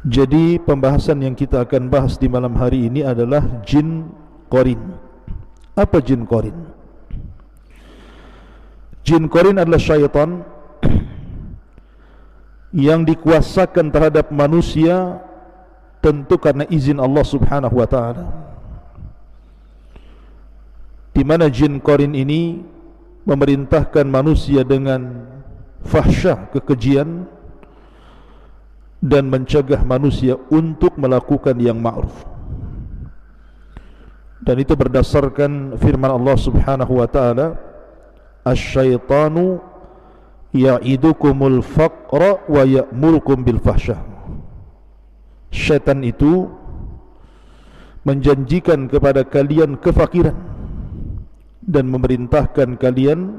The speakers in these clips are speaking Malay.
Jadi pembahasan yang kita akan bahas di malam hari ini adalah jin qarin. Apa jin qarin? Jin qarin adalah syaitan yang dikuasakan terhadap manusia tentu karena izin Allah Subhanahu wa taala. Di mana jin qarin ini memerintahkan manusia dengan fahsyah, kekejian, dan mencegah manusia untuk melakukan yang ma'ruf. Dan itu berdasarkan firman Allah Subhanahu wa taala, "Asy-syaitanu ya'idukumul faqra wa ya'murukum bil fahsyah." Syaitan itu menjanjikan kepada kalian kefakiran dan memerintahkan kalian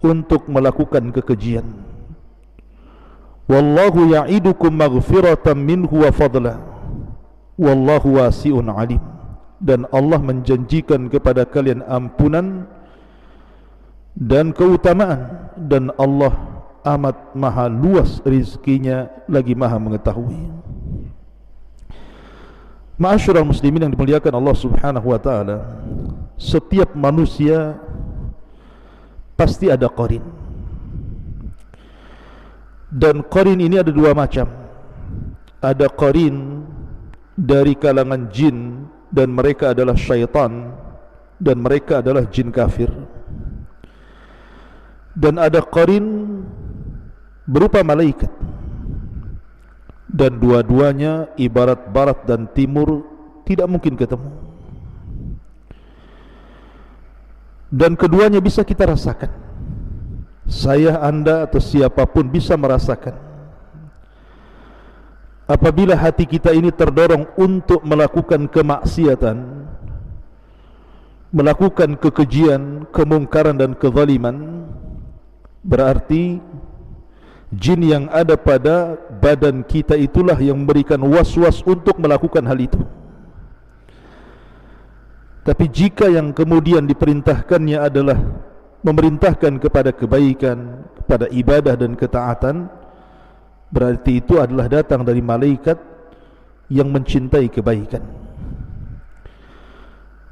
untuk melakukan kekejian. Wallahu ya'idukum maghfiratan minhu wa fadla wallahu wasi'un alim. Dan Allah menjanjikan kepada kalian ampunan dan keutamaan, dan Allah amat maha luas rizkinya lagi maha mengetahui. Ma'asyiral muslimin yang dimuliakan Allah Subhanahu wa taala, setiap manusia pasti ada qarin. Dan qarin ini ada dua macam. Ada qarin dari kalangan jin, dan mereka adalah syaitan, dan mereka adalah jin kafir. Dan ada qarin berupa malaikat, dan dua-duanya ibarat barat dan timur, tidak mungkin ketemu. Dan keduanya bisa kita rasakan. Saya, anda, atau siapapun bisa merasakan apabila hati kita ini terdorong untuk melakukan kemaksiatan, melakukan kekejian, kemungkaran dan kezaliman, berarti jin yang ada pada badan kita itulah yang memberikan was-was untuk melakukan hal itu. Tapi jika yang kemudian diperintahkannya adalah memerintahkan kepada kebaikan, kepada ibadah dan ketaatan, berarti itu adalah datang dari malaikat yang mencintai kebaikan.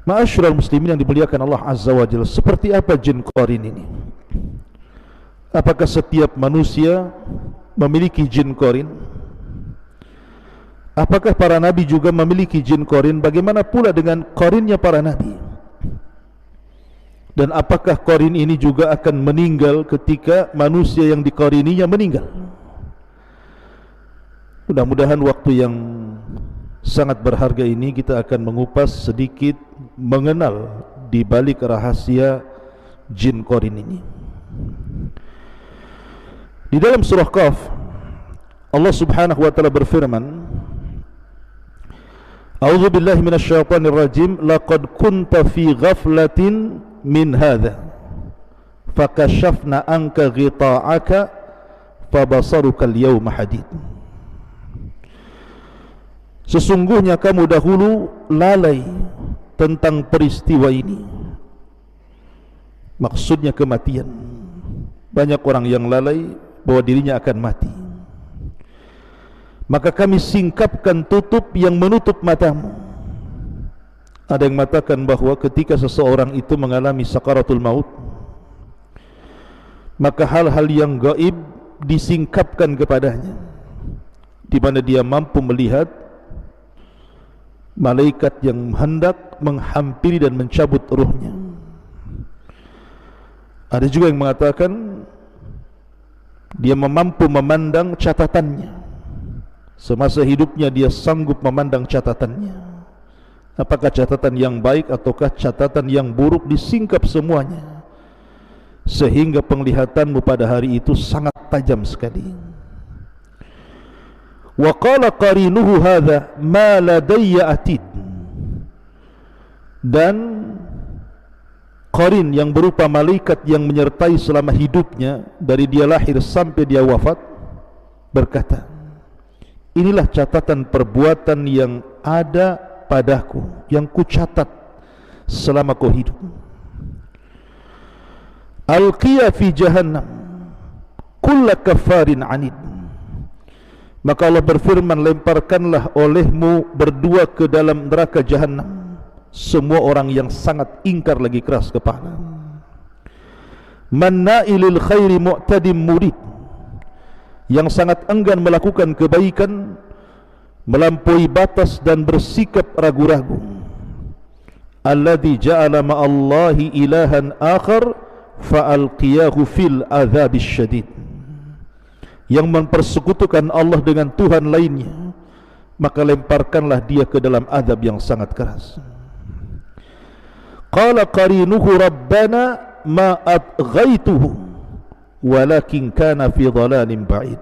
Ma'asyiral muslimin yang dimuliakan Allah Azza wa Jalla, seperti apa jin qarin ini? Apakah setiap manusia memiliki jin qarin? Apakah para nabi juga memiliki jin qarin? Bagaimana pula dengan qarinnya para nabi? Dan apakah qarin ini juga akan meninggal ketika manusia yang diqarininya meninggal? Mudah-mudahan waktu yang sangat berharga ini kita akan mengupas sedikit, mengenal di balik rahasia jin qarin ini. Di dalam surah Qaf, Allah Subhanahu wa taala berfirman, A'udzu billahi minasyaitonir rajim, laqad kunta fi ghaflatin min hadza fakashafna anka ghita'aka fabasaruka al-yawma hadid. Sesungguhnya kamu dahulu lalai tentang peristiwa ini. Maksudnya kematian. Banyak orang yang lalai bahwa dirinya akan mati. Maka kami singkapkan tutup yang menutup matamu. Ada yang mengatakan bahwa ketika seseorang itu mengalami sakaratul maut, maka hal-hal yang gaib disingkapkan kepadanya, di mana dia mampu melihat malaikat yang hendak menghampiri dan mencabut ruhnya. Ada juga yang mengatakan dia mampu memandang catatannya. Semasa hidupnya dia sanggup memandang catatannya. Apakah catatan yang baik ataukah catatan yang buruk, disingkap semuanya, sehingga penglihatanmu pada hari itu sangat tajam sekali. Wa qala qarinuhu hadza ma ladayya atid. Dan qarin yang berupa malaikat yang menyertai selama hidupnya dari dia lahir sampai dia wafat berkata, inilah catatan perbuatan yang ada padaku, yang kucatat selama kau hidup. Alqiya fi jahannam kulla kafarin anid. Maka Allah berfirman, lemparkanlah olehmu berdua ke dalam neraka Jahannam semua orang yang sangat ingkar lagi keras kepala. Manna'ilil khairi mu'tadim murid, yang sangat enggan melakukan kebaikan, melampaui batas dan bersikap ragu-ragu. Alladzi ja'ala ma'allahi ilahan akhar fa'alqiyahu fil adzabis syadid, yang mempersekutukan Allah dengan Tuhan lainnya, maka lemparkanlah dia ke dalam azab yang sangat keras. Qala qarinuhu rabbana ma adghaituhu walakin kana fi dhalalin ba'id.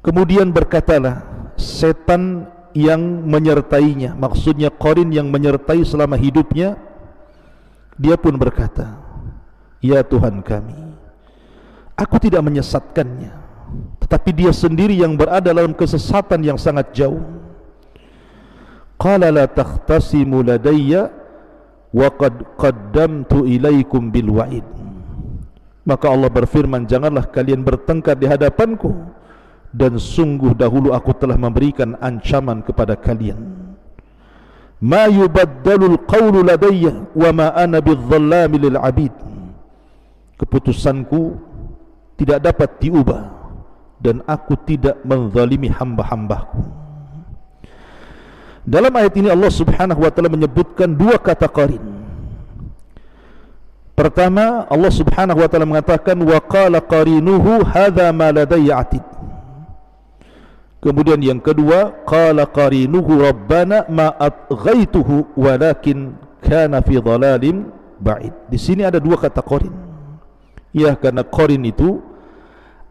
Kemudian berkatalah setan yang menyertainya, maksudnya qarin yang menyertai selama hidupnya, dia pun berkata, ya Tuhan kami, aku tidak menyesatkannya, tetapi dia sendiri yang berada dalam kesesatan yang sangat jauh. Qala la takhtasimu ladayya wa qad qaddamtu ilaikum bil wa'id. Maka Allah berfirman, janganlah kalian bertengkar di hadapanku, dan sungguh dahulu aku telah memberikan ancaman kepada kalian. Ma yubaddalul qawlu ladayya wa ma ana bidzallami lil abid. Keputusanku tidak dapat diubah, dan aku tidak menzalimi hamba-hambaku. Dalam ayat ini Allah subhanahu wa ta'ala menyebutkan dua kata qarin. Pertama, Allah subhanahu wa ta'ala mengatakan wa qala qarinuhu hadha ma ladayya atid. Kemudian yang kedua, qala qarinuhu rabbana ma adghaituhu walakin kana fi dhalalin ba'id. Di sini ada dua kata qarin. Ya, karena qarin itu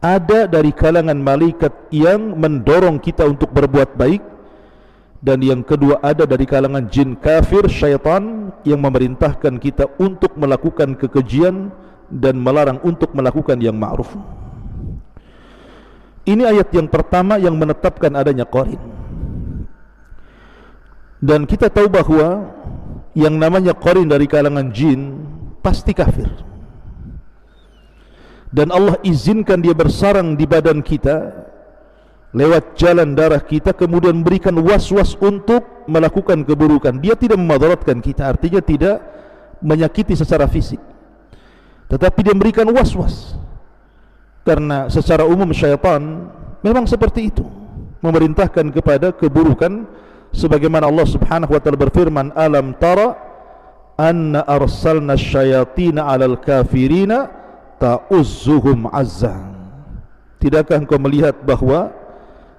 ada dari kalangan malaikat yang mendorong kita untuk berbuat baik, dan yang kedua ada dari kalangan jin kafir, syaitan, yang memerintahkan kita untuk melakukan kekejian dan melarang untuk melakukan yang ma'ruf. Ini ayat yang pertama yang menetapkan adanya qarin. Dan kita tahu bahwa yang namanya qarin dari kalangan jin pasti kafir, dan Allah izinkan dia bersarang di badan kita lewat jalan darah kita, kemudian berikan was-was untuk melakukan keburukan. Dia tidak memadaratkan kita, artinya tidak menyakiti secara fisik, tetapi dia memberikan was-was. Karena secara umum syaitan memang seperti itu, memerintahkan kepada keburukan, sebagaimana Allah subhanahu wa ta'ala berfirman, alam tara anna arsalna syayatina alal kafirina ta'uzzuhum azza. Tidakkah engkau melihat bahwa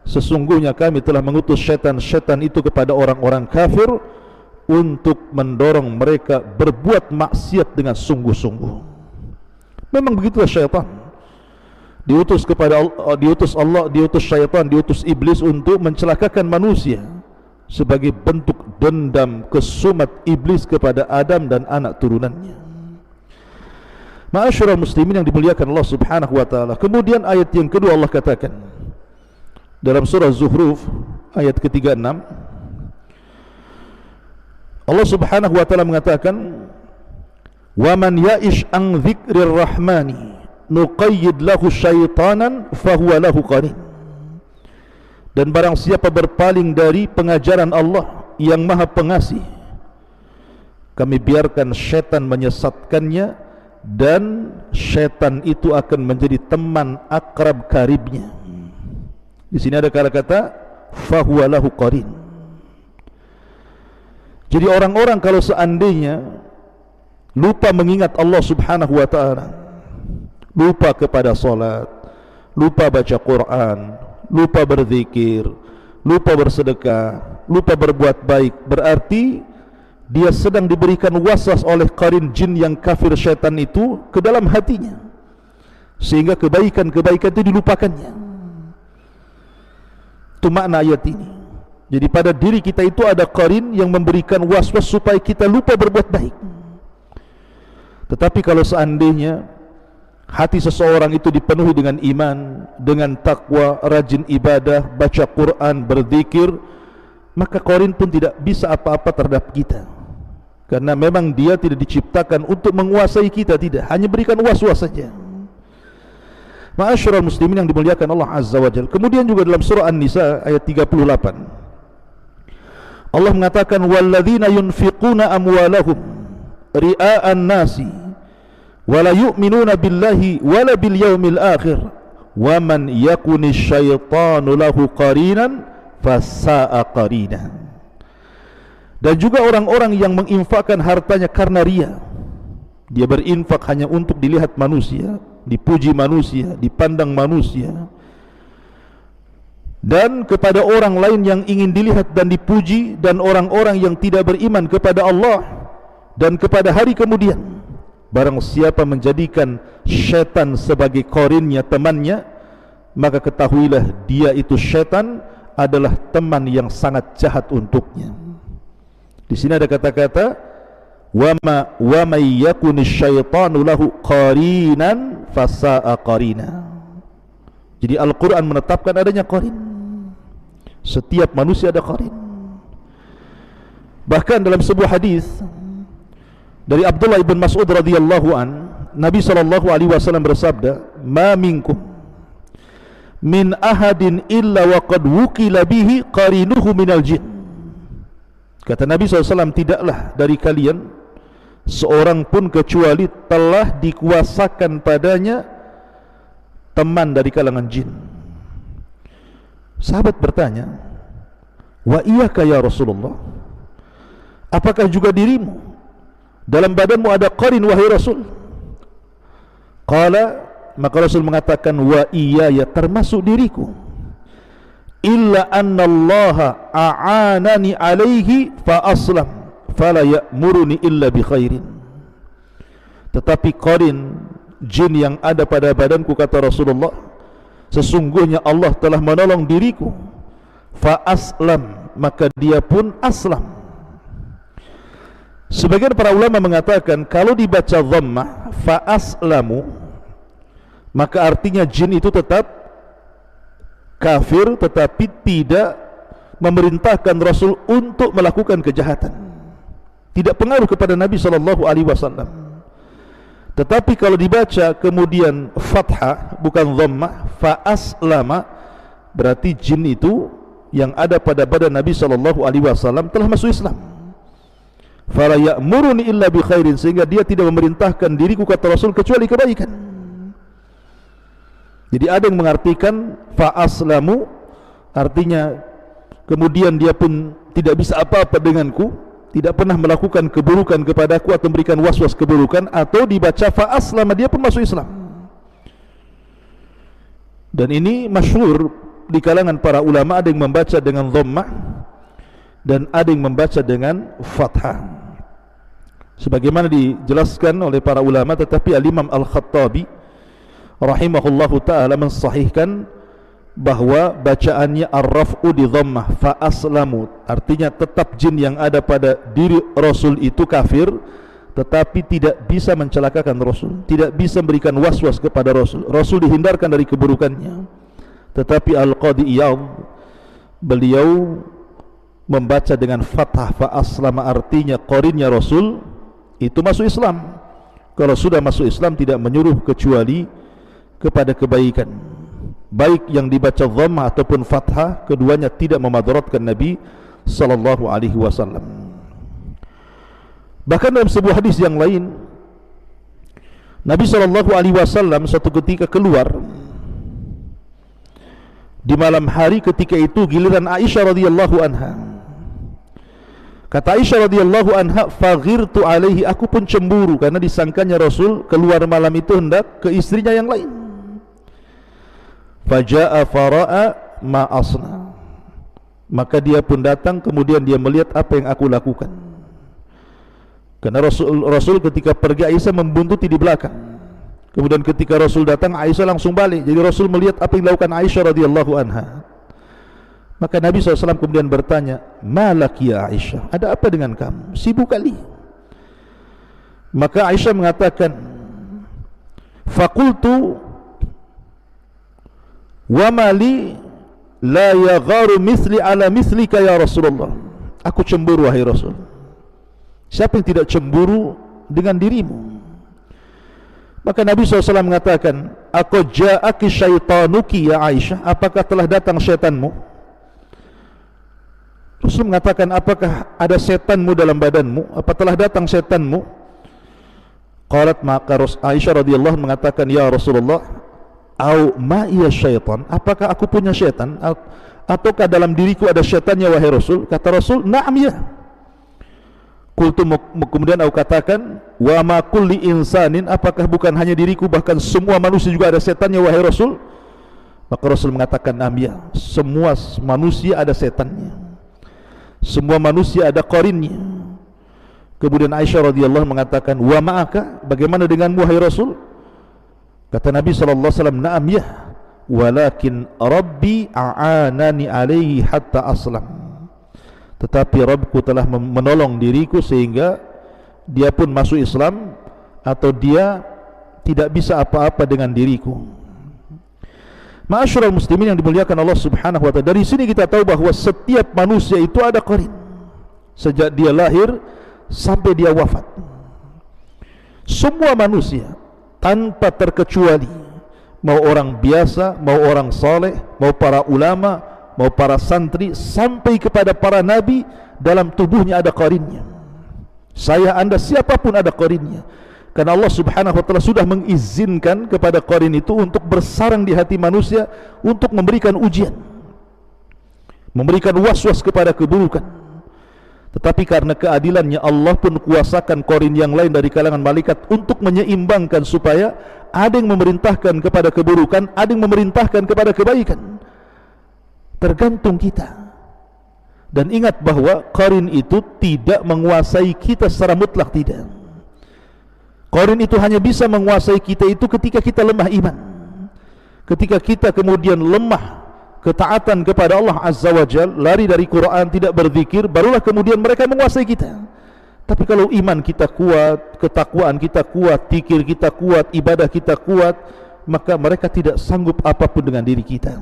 sesungguhnya kami telah mengutus syaitan-syaitan itu kepada orang-orang kafir untuk mendorong mereka berbuat maksiat dengan sungguh-sungguh. Memang begitulah syaitan. Diutus kepada Allah, diutus syaitan, diutus iblis untuk mencelakakan manusia sebagai bentuk dendam kesumat iblis kepada Adam dan anak turunannya. Ma'asyiral muslimin yang dimuliakan Allah subhanahu wa ta'ala. Kemudian ayat yang kedua Allah katakan dalam surah Zuhruf ayat ke-36, Allah subhanahu wa ta'ala mengatakan, wa man ya'ish an dzikrir rahmani nuqayyid lahu syaitanan fahuwa lahu qarin. Dan barang siapa berpaling dari pengajaran Allah yang maha pengasih, kami biarkan syaitan menyesatkannya, dan syaitan itu akan menjadi teman akrab karibnya. Di sini ada kata-kata fahuwa lahu qarin. Jadi orang-orang kalau seandainya lupa mengingat Allah subhanahu wa ta'ala, lupa kepada salat, lupa baca Quran, lupa berzikir, lupa bersedekah, lupa berbuat baik, berarti dia sedang diberikan waswas oleh qarin jin yang kafir syaitan itu ke dalam hatinya, sehingga kebaikan-kebaikan itu dilupakannya. Itu makna ayat ini. Jadi pada diri kita itu ada qarin yang memberikan waswas supaya kita lupa berbuat baik. Tetapi kalau seandainya hati seseorang itu dipenuhi dengan iman, dengan takwa, rajin ibadah, baca Quran, berzikir, maka qarin pun tidak bisa apa-apa terhadap kita. Karena memang dia tidak diciptakan untuk menguasai kita, tidak, hanya berikan was-was saja. Ma'asyiral muslimin yang dimuliakan Allah Azza wa Jalla. Kemudian juga dalam surah An-Nisa ayat 38 Allah mengatakan walladzina yunfiquna amwalahum ria'an nasi wa la yu'minuna billahi wa la bil yaumil akhir wa man yakunish syaitanu lahu qarinan fasa'a qarina. Dan juga orang-orang yang menginfakkan hartanya karena ria. Dia berinfak hanya untuk dilihat manusia, dipuji manusia, dipandang manusia, dan kepada orang lain yang ingin dilihat dan dipuji, dan orang-orang yang tidak beriman kepada Allah dan kepada hari kemudian. Barang siapa menjadikan syaitan sebagai qarinnya, temannya, maka ketahuilah dia itu syaitan adalah teman yang sangat jahat untuknya. Di sini ada kata-kata wa may yakunish syaitanu lahu qarinan fasa'a qarina. Jadi Al-Quran menetapkan adanya qarin. Setiap manusia ada qarin. Bahkan dalam sebuah hadis dari Abdullah ibn Mas'ud radhiyallahu an, Nabi SAW bersabda, "Ma minkum min ahadin illa wa qad wukila bihi qarinuhu minal jin." Kata Nabi SAW, tidaklah dari kalian seorang pun kecuali telah dikuasakan padanya teman dari kalangan jin. Sahabat bertanya, wa iyaka ya Rasulullah, apakah juga dirimu dalam badanmu ada qarin wahai Rasul? Qala, maka Rasul mengatakan, wa iyaya, termasuk diriku. Illa anna allaha a'anani alaihi fa aslam fala ya'muruni illa bi khairin. Tetapi qarin jin yang ada pada badanku, kata Rasulullah, sesungguhnya Allah telah menolong diriku, fa aslam, maka dia pun aslam. Sebagian para ulama mengatakan kalau dibaca dhammah fa aslamu, maka artinya jin itu tetap kafir tetapi tidak memerintahkan Rasul untuk melakukan kejahatan, tidak pengaruh kepada Nabi SAW. Tetapi kalau dibaca kemudian fathah bukan dhammah, fa aslama, berarti jin itu yang ada pada badan Nabi SAW telah masuk Islam. Fala ya'muruni illa bi khairin, sehingga dia tidak memerintahkan diriku, kata Rasul, kecuali kebaikan. Jadi ada yang mengartikan fa aslamu, artinya kemudian dia pun tidak bisa apa-apa denganku, tidak pernah melakukan keburukan kepadaku atau memberikan was-was keburukan, atau dibaca fa aslama, dia pun masuk Islam. Dan ini masyhur di kalangan para ulama, ada yang membaca dengan dhammah dan ada yang membaca dengan fathah, sebagaimana dijelaskan oleh para ulama. Tetapi Al-Imam Al-Khattabi rahimahullahu ta'ala mensahihkan bahwa bacaannya ar-raf'u di dhammah fa aslamu, artinya tetap jin yang ada pada diri Rasul itu kafir, tetapi tidak bisa mencelakakan Rasul, tidak bisa memberikan was-was kepada Rasul. Rasul dihindarkan dari keburukannya. Tetapi Al-Qadi Iyadh, beliau membaca dengan fathah fa aslama, artinya qarinnya Rasul itu masuk Islam. Kalau sudah masuk Islam tidak menyuruh kecuali kepada kebaikan, baik yang dibaca dhammah ataupun fathah, keduanya tidak memadaratkan Nabi sallallahu alaihi wasallam. Bahkan dalam sebuah hadis yang lain, Nabi sallallahu alaihi wasallam suatu ketika keluar di malam hari, ketika itu giliran Aisyah radhiyallahu anha. Kata Aisyah radhiyallahu anha, faghirtu alaihi, aku pun cemburu karena disangkanya Rasul keluar malam itu hendak ke istrinya yang lain. Faja'a fara'a ma asna, maka dia pun datang, kemudian dia melihat apa yang aku lakukan. Karena Rasul ketika pergi, Aisyah membuntuti di belakang. Kemudian ketika Rasul datang, Aisyah langsung balik. Jadi Rasul melihat apa yang dilakukan Aisyah radhiyallahu anha. Maka Nabi SAW kemudian bertanya, malak ya Aisyah, ada apa dengan kamu? Sibuk kali. Maka Aisyah mengatakan, faqultu wa mali la yagharu misli ala mislika ya Rasulullah. Aku cemburu wahai Rasul. Siapa yang tidak cemburu dengan dirimu? Maka Nabi SAW mengatakan, "Aku ja'aki syaitanuki ya Aisyah, apakah telah datang syaitanmu?" Rasul mengatakan, "Apakah ada setanmu dalam badanmu? Apa telah datang setanmu?" Qalat, maka Aisyah radhiyallahu mengatakan, "Ya Rasulullah, au ma iya syaitan? Apakah aku punya syaitan? Ataukah dalam diriku ada syaitannya wahai Rasul?" Kata Rasul, "Na'am ya." Qultu, kemudian aku katakan, "Wa ma kulli insanin, apakah bukan hanya diriku, bahkan semua manusia juga ada setannya wahai Rasul?" Maka Rasul mengatakan, "Na'am ya." Semua manusia ada setannya. Semua manusia ada qarinnya. Kemudian Aisyah radhiyallahu mengatakan, "Wa ma'aka, bagaimana denganmu wahai Rasul?" Kata Nabi sallallahu alaihi wasallam, "Na'am ya, walakin Rabbi a'anani alaihi hatta aslam." Tetapi Rabbku telah menolong diriku sehingga dia pun masuk Islam, atau dia tidak bisa apa-apa dengan diriku. Ma'asyiral muslimin yang dimuliakan Allah Subhanahu wa taala, dari sini kita tahu bahwa setiap manusia itu ada qarin. Sejak dia lahir sampai dia wafat, semua manusia tanpa terkecuali, mau orang biasa, mau orang saleh, mau para ulama, mau para santri, sampai kepada para nabi, dalam tubuhnya ada qarinnya. Saya, anda, siapapun ada qarinnya. Karena Allah Subhanahu wa taala sudah mengizinkan kepada qarin itu untuk bersarang di hati manusia, untuk memberikan ujian, memberikan was-was kepada keburukan. Tetapi karena keadilannya, Allah pun kuasakan qarin yang lain dari kalangan malaikat untuk menyeimbangkan, supaya ada yang memerintahkan kepada keburukan, ada yang memerintahkan kepada kebaikan. Tergantung kita. Dan ingat bahwa qarin itu tidak menguasai kita secara mutlak, tidak. Qarin itu hanya bisa menguasai kita itu ketika kita lemah iman, ketika kita kemudian lemah ketaatan kepada Allah Azza wa Jal, lari dari Quran, tidak berzikir, barulah kemudian mereka menguasai kita. Tapi kalau iman kita kuat, ketakwaan kita kuat, zikir kita kuat, ibadah kita kuat, maka mereka tidak sanggup apapun dengan diri kita.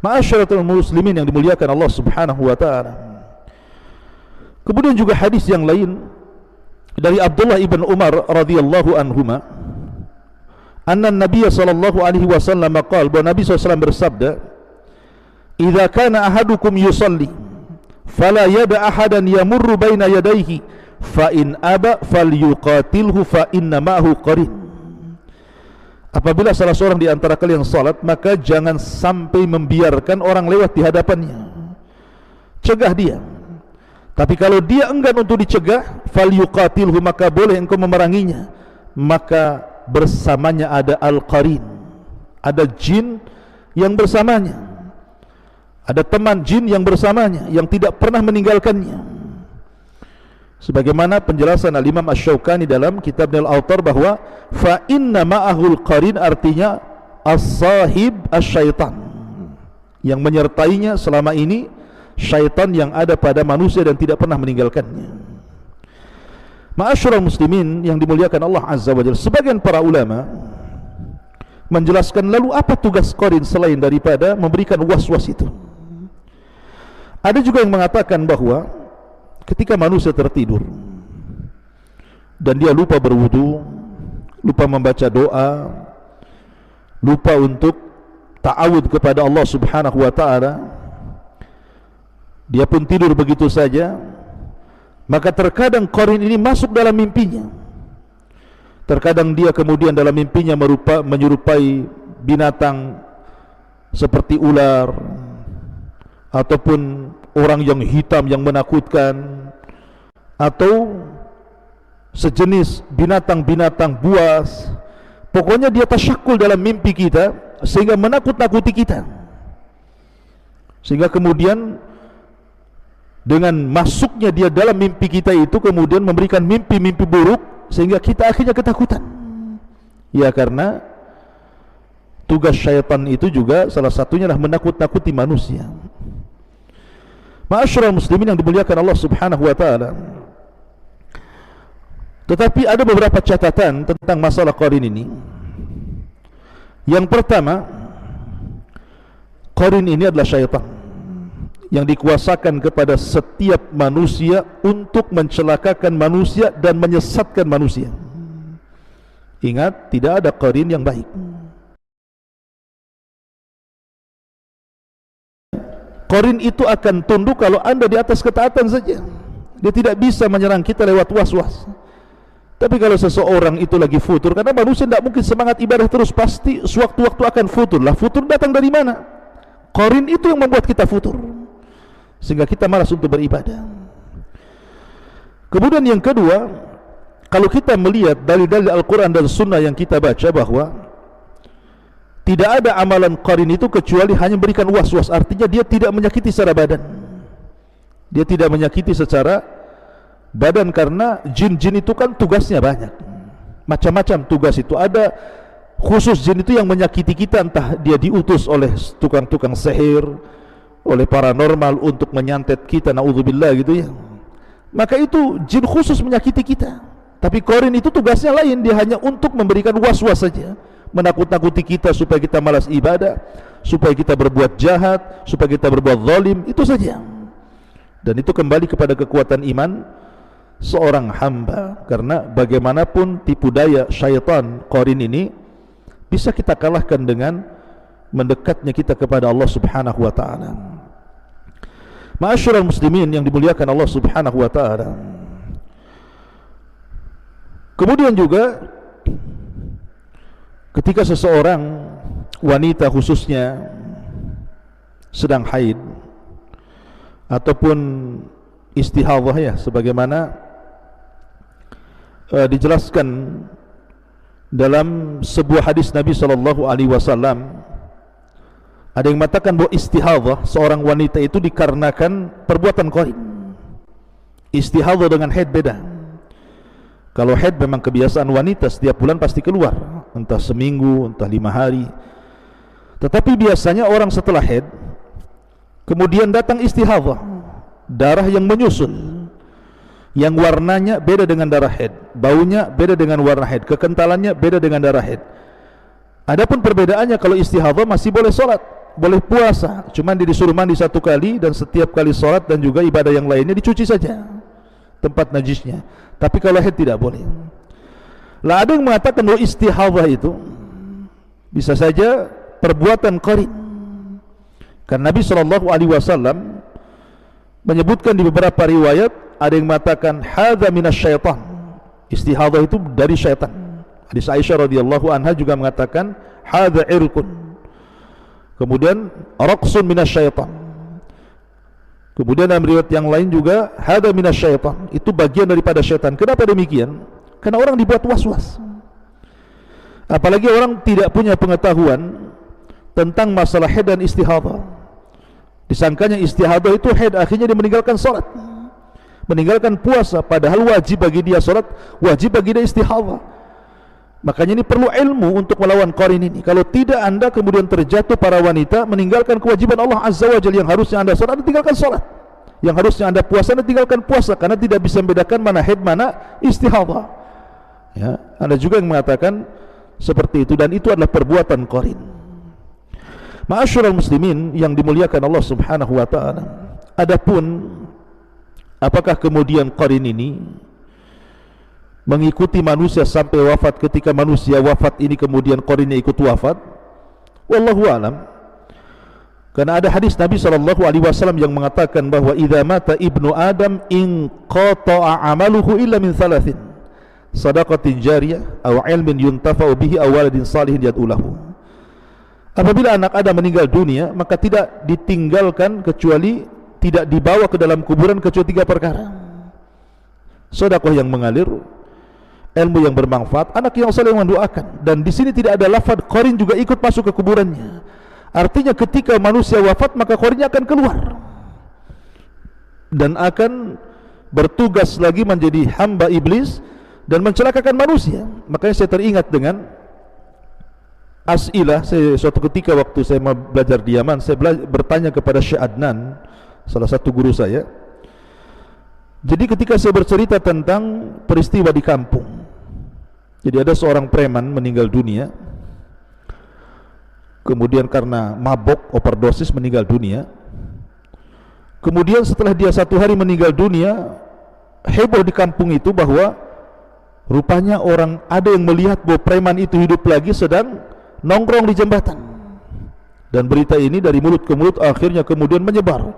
Ma'asyaratul muslimin yang dimuliakan Allah Subhanahu wa taala. Kemudian juga hadis yang lain dari Abdullah ibn Umar radhiyallahu anhuma, anna Nabi sallallahu alaihi wasallam qala, bahwa Nabi SAW bersabda, "Idza kana ahadukum yusalli fala yada ahadan yamurru baina yadayhi fa in aba falyuqatilhu fa inna ma'ahu qarin." Apabila salah seorang di antara kalian salat, maka jangan sampai membiarkan orang lewat di hadapannya, cegah dia. Tapi kalau dia enggan untuk dicegah, falyuqatilhu, maka boleh engkau memeranginya. Maka bersamanya ada al-qarin, ada jin yang bersamanya, ada teman jin yang bersamanya, yang tidak pernah meninggalkannya. Sebagaimana penjelasan Al-Imam Asy-Syaukani dalam kitab Al-Awtar, bahwa fa inna ma'ahul qarin, artinya as-sahib as-syaitan, yang menyertainya selama ini syaitan yang ada pada manusia dan tidak pernah meninggalkannya. Ma'asyiral muslimin yang dimuliakan Allah Azza wa Jalla, sebagian para ulama menjelaskan, lalu apa tugas qarin selain daripada memberikan was-was itu? Ada juga yang mengatakan bahwa ketika manusia tertidur dan dia lupa berwudu, lupa membaca doa, lupa untuk ta'awud kepada Allah Subhanahu wa taala, dia pun tidur begitu saja, maka terkadang qarin ini masuk dalam mimpinya. Terkadang dia kemudian dalam mimpinya menyerupai binatang seperti ular, ataupun orang yang hitam yang menakutkan, atau sejenis binatang-binatang buas. Pokoknya dia tasyakul dalam mimpi kita sehingga menakut-nakuti kita, sehingga kemudian dengan masuknya dia dalam mimpi kita itu kemudian memberikan mimpi-mimpi buruk, sehingga kita akhirnya ketakutan. Ya, karena tugas syaitan itu juga salah satunya adalah menakut-nakuti manusia. Ma'asyiral muslimin yang dimuliakan Allah Subhanahu wa taala. Tetapi ada beberapa catatan tentang masalah qarin ini. Yang pertama, qarin ini adalah syaitan yang dikuasakan kepada setiap manusia untuk mencelakakan manusia dan menyesatkan manusia. Ingat, tidak ada qarin yang baik. Qarin itu akan tunduk kalau Anda di atas ketaatan saja. Dia tidak bisa menyerang kita lewat was-was. Tapi kalau seseorang itu lagi futur, karena manusia tidak mungkin semangat ibadah terus, pasti sewaktu-waktu akan futur. Lah futur datang dari mana? Qarin itu yang membuat kita futur, sehingga kita malas untuk beribadah. Kemudian yang kedua, kalau kita melihat dalil-dalil Al-Quran dan Sunnah yang kita baca, bahwa tidak ada amalan qarin itu kecuali hanya memberikan was-was. Artinya dia tidak menyakiti secara badan. Dia tidak menyakiti secara badan, karena jin-jin itu kan tugasnya banyak. Macam-macam tugas itu. Ada khusus jin itu yang menyakiti kita, entah dia diutus oleh tukang-tukang sihir, oleh paranormal untuk menyantet kita, na'udzubillah gitu ya. Maka itu jin khusus menyakiti kita. Tapi qarin itu tugasnya lain, dia hanya untuk memberikan was-was saja, menakut-nakuti kita supaya kita malas ibadah, supaya kita berbuat jahat, supaya kita berbuat zalim, itu saja. Dan itu kembali kepada kekuatan iman seorang hamba, karena bagaimanapun tipu daya syaitan qarin ini bisa kita kalahkan dengan mendekatnya kita kepada Allah Subhanahu wa taala. Ma'asyiral muslimin yang dimuliakan Allah Subhanahu wa taala. Kemudian juga ketika seseorang wanita khususnya sedang haid ataupun istihadhah, ya, sebagaimana dijelaskan dalam sebuah hadis Nabi SAW, ada yang mengatakan bahwa istihadhah seorang wanita itu dikarenakan perbuatan qarin. Istihadhah dengan haid beda. Kalau haid memang kebiasaan wanita, setiap bulan pasti keluar, entah seminggu, entah 5 hari. Tetapi biasanya orang setelah haid kemudian datang istihadhah, darah yang menyusul, yang warnanya beda dengan darah haid, baunya beda dengan warna haid, kekentalannya beda dengan darah haid. Adapun perbedaannya, kalau istihadhah masih boleh sholat, boleh puasa, cuman disuruh mandi 1 kali, dan setiap kali sholat dan juga ibadah yang lainnya dicuci saja tempat najisnya. Tapi kalau haid tidak boleh. Lah ada yang mengatakan bahwa istihadhah itu bisa saja perbuatan qarin, karena Nabi SAW menyebutkan di beberapa riwayat, ada yang mengatakan hadza minasyaitan, istihadhah itu dari syaitan. Hadis Aisyah radhiyallahu anha juga mengatakan hadza irqun, kemudian raqsun minasyaitan. Kemudian dalam riwayat yang lain juga hadza minasyaitan, itu bagian daripada syaitan. Kenapa demikian? Karena orang dibuat was-was. Apalagi orang tidak punya pengetahuan tentang masalah haid dan istihadhah. Disangkanya istihadhah itu haid, akhirnya dia meninggalkan salat, meninggalkan puasa, padahal wajib bagi dia salat, wajib bagi dia istihadhah. Makanya ini perlu ilmu untuk melawan qarin ini. Kalau tidak, anda kemudian terjatuh para wanita meninggalkan kewajiban Allah Azza wa Jalla. Yang harusnya anda salat, anda tinggalkan salat. Yang harusnya anda puasa, anda tinggalkan puasa, karena tidak bisa membedakan mana haid, mana istihadhah. Ya, ada juga yang mengatakan seperti itu, dan itu adalah perbuatan qarin. Ma'asyiral muslimin yang dimuliakan Allah Subhanahu wa taala. Adapun apakah kemudian qarin ini mengikuti manusia sampai wafat? Ketika manusia wafat ini kemudian qarinnya ikut wafat, wallahu alam. Karena ada hadis Nabi SAW yang mengatakan bahwa idza mata ibnu Adam in qata'a amaluhu illa min thalathin, sadaqatin jariyah aw ilmin yuntafa'u bihi aw waladin salihin yad'u lahu. Apabila anak Adam meninggal dunia, maka tidak ditinggalkan kecuali, tidak dibawa ke dalam kuburan kecuali 3 perkara: sedekah yang mengalir, ilmu yang bermanfaat, anak yang saleh yang mendoakan. Dan di sini tidak ada lafaz qarin juga ikut masuk ke kuburannya. Artinya ketika manusia wafat, maka qarinnya akan keluar dan akan bertugas lagi menjadi hamba iblis dan mencelakakan manusia. Makanya saya teringat dengan as'ilah. Suatu ketika waktu saya belajar di Yaman, saya bertanya kepada Syekh Adnan, salah satu guru saya. Jadi ketika saya bercerita tentang peristiwa di kampung, jadi ada seorang preman meninggal dunia, kemudian karena mabok overdosis meninggal dunia. Kemudian setelah dia 1 hari meninggal dunia, heboh di kampung itu bahwa Rupanya orang ada yang melihat bahwa preman itu hidup lagi sedang nongkrong di jembatan. Dan berita ini dari mulut ke mulut akhirnya kemudian menyebar.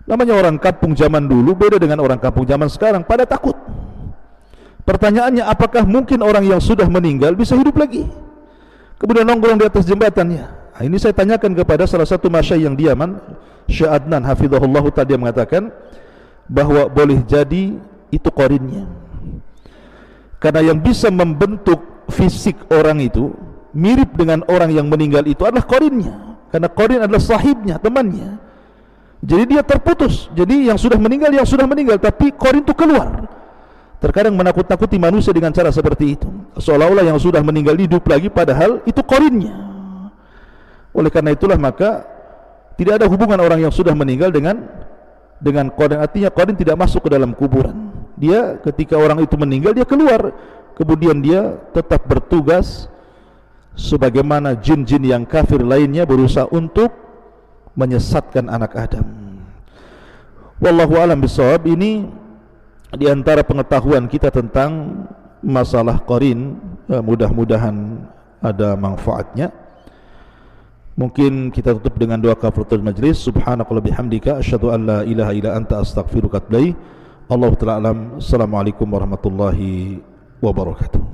Namanya orang kampung zaman dulu beda dengan orang kampung zaman sekarang, pada takut. Pertanyaannya, apakah mungkin orang yang sudah meninggal bisa hidup lagi? Kemudian nongkrong di atas jembatannya. Nah, ini saya tanyakan kepada salah satu masyayikh yang di Yaman, Syekh Adnan hafizahullah, tadi mengatakan bahwa boleh jadi itu qarinnya. Karena yang bisa membentuk fisik orang itu mirip dengan orang yang meninggal itu adalah qarinnya. Karena qarin adalah sahibnya, temannya. Jadi dia terputus. Jadi yang sudah meninggal, tapi qarin itu keluar. Terkadang menakut-nakuti manusia dengan cara seperti itu, seolah-olah yang sudah meninggal hidup lagi, padahal itu qarinnya. Oleh karena itulah maka tidak ada hubungan orang yang sudah meninggal dengan qarin. Artinya qarin tidak masuk ke dalam kuburan. Dia ketika orang itu meninggal dia keluar, kemudian dia tetap bertugas sebagaimana jin-jin yang kafir lainnya berusaha untuk menyesatkan anak Adam. Wallahu a'lam bishawab. Ini di antara pengetahuan kita tentang masalah qarin. Mudah-mudahan ada manfaatnya. Mungkin kita tutup dengan doa kafaratul majlis. Subhanakallahumma bihamdika asyhadu an la ilaha illa anta astaghfiruka wa atubu ilaik. Allahu ta'ala alam. Assalamualaikum warahmatullahi wabarakatuh.